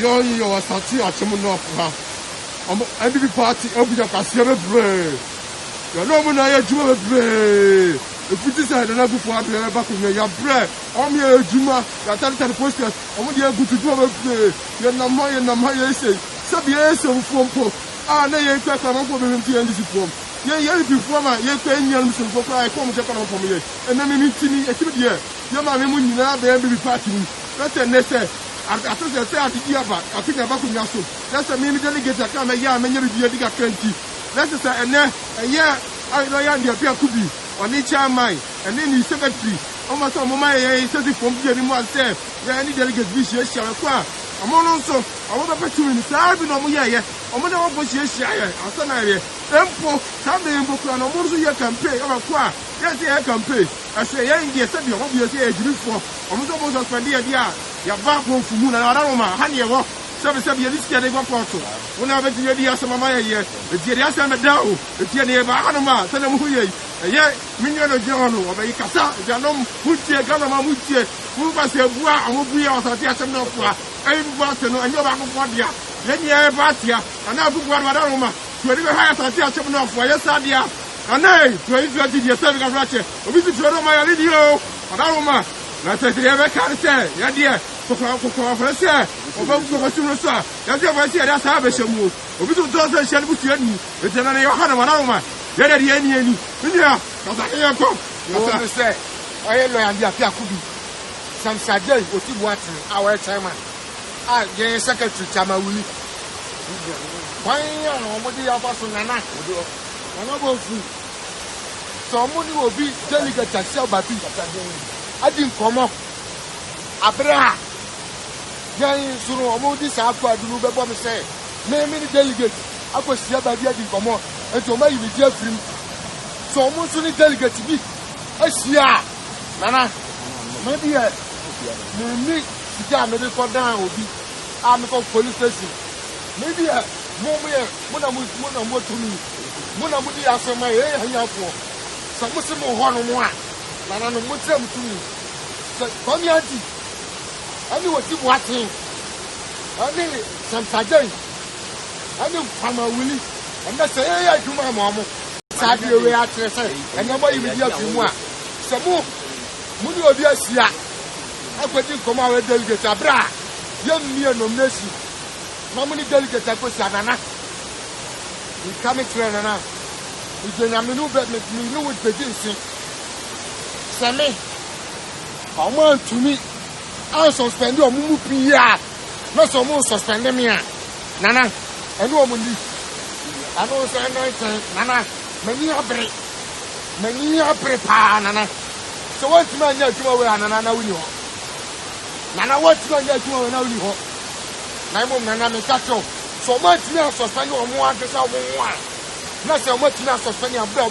you was starting at some enough. Every party, every occasion, you know, when I do a play. If you decide another part, you have back in your bread. I'm here, Juma, that I'm the posters. I'm going to go to do a play. You're not my and my say. Sabias of Fompo. Ah, no, you're quite a number of this form. Yeah, before my young for I come to come from here. And then meet me a few years. Your man, you know, they will be partying. That's a necessary. I thought I said, I think about Yasu. That's a mini delegate. I come a year, many of you are 20. That's a year. I know you appear to be on each mind, and then you secretary. Almost a moment, I said it from getting one step. There any delegate vicious shall acquire. I'm also, I want to put you in the side of Moya. I'm going to push your shire. I'll send I Empo, Sunday in Book and almost a campaign of a choir. Yes, I can pay. I say, yes, I be obviously a group for almost a spending a year. Your back home for Moon and Aroma, honey, walk. Service of your list, they go for when I went to your dear Samaya, the Jedias and the Dow, the Jenny Bahanama, Sanamuye, a year, Minion of Jono, or Baycasa, Janom, Mutia, Ganama Mutia, who was a bois, and who be out of the Asamnofa, every and your back of Wadia, then you have Batia, and now put one Madama, to even hire the Asamnofa, yes, Adia, and I, to your serving of Ratchet, or visit my video, Adama. Na tete ya beka nse ya die kokwa frese obagu ko sunu so ya die ba se ya sa ba shemu obi to se shani butu ani etena na yohana manaruma ya de ye ni ani ndia ka sa ye ko ya se oye lo ya dia pia kubi sam sajai otibu atin our chairman ye secretary chamawuli wan ya no mo di ya fa so nana bo fu so mo ni obi delegate asia babi adi nkomo abra yan suru omo di sa akwa dunu bebo me say me ni delegate akosia ba bi adi nkomo ento ma yibi dia frim so omo so ni delegate bi asia nana me dia me ni sika me de ko dan obi a me ko police station me dia mo na mo tumi mo na mo di asema e hanyafo so mo se mo ho no mo a nana no mo tram tumi come here, I knew what you watching. I knew some Sajay. I knew Farmer Willie. And that's the area to my mama. Sabi away at the side. And nobody will be up to one. Some more. Munu of your Sia. I put you come out with delegate Abra. Young mere nomination. How many delegates I put Sanana? We come to Nana. We can have no bet me know what the thing. Sammy. Come on to me. I'll suspend your movie. Not so more suspend me. Nana, and woman. I don't say anything. Nana, many are prepare, Nana. So what's my next away, Nana? Nana, what's my next away now? My mom, Nana, Mikacho. So much now suspend your more than one. Not so much now suspend your bell,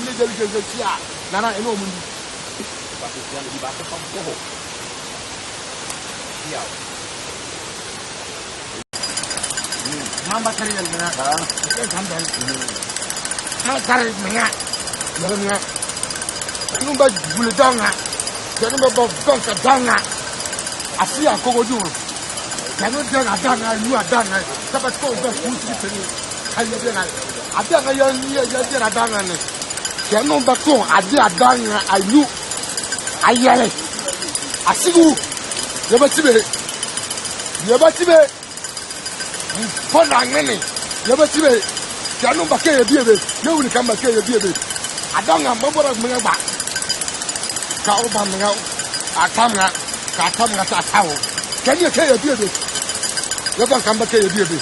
Nana, and woman. Mamba kari yang mana? Kita sambil. Nak kari mana? Mana? Ini baju bulu danga. Jadi baju danga danga. Asia kau jujur. Jangan danga danga, lu danga. Dapat kau berfungsi sini. Ayo danga. Ada yang dia danga ni. Jangan batu ada danga ayu. Ayale. Asigu. Yabatibe. Fona ngene. Yabatibe. Janu bake ye biebe. Ye wuni kan bake ye biebe. Adanga mbora mwenga ba. Ka oba mwenga. Atamga. Ka atamga ta tawo. Kanye ke ye biebe. Yaba kan bake ye biebe.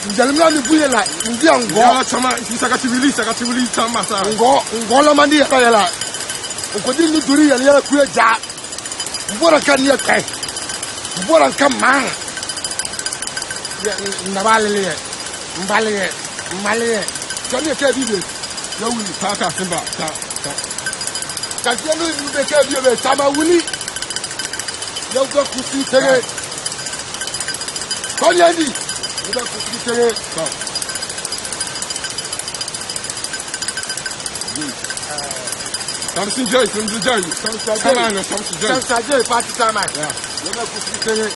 Njalimla ni buye la. Ndia ngo. Ya chama sakati wili chama sa. Ngo la mandi ka yala. Ukodi ni duri yala kuye ja. Mbora kan ye kai. Mbora kan man. Mbale. Kanye ke bibe. Ya wuli ta simba ta. Kanye ni be ke bibe tama wuli. Yo go kusi tere. Kanye ni. Yo go kusi tere. Samson Joy, Samson Joy, party time. Yeah. Yo go kusi tere.